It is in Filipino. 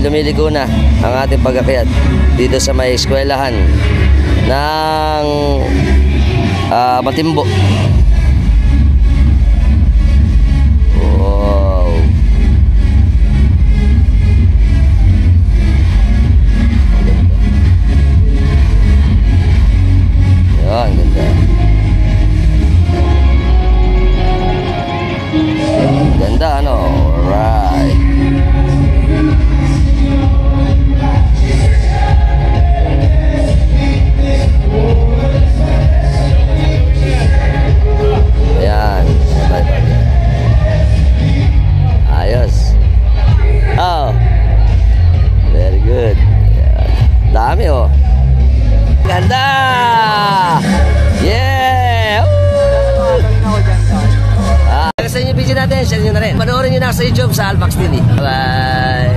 lumiligo na ang ating pag-akyat dito sa may eskwelahan ng Matimbo. Wow. Yan, ganda. Ganda, ano? Alright. Ayan. Ayos. Oh. Very good. Ayan. Dami, oh. Ganda! Yeah! Sa inyo video natin, share nyo na rin. Panoorin nyo na sa YouTube sa Almax TV. Bye!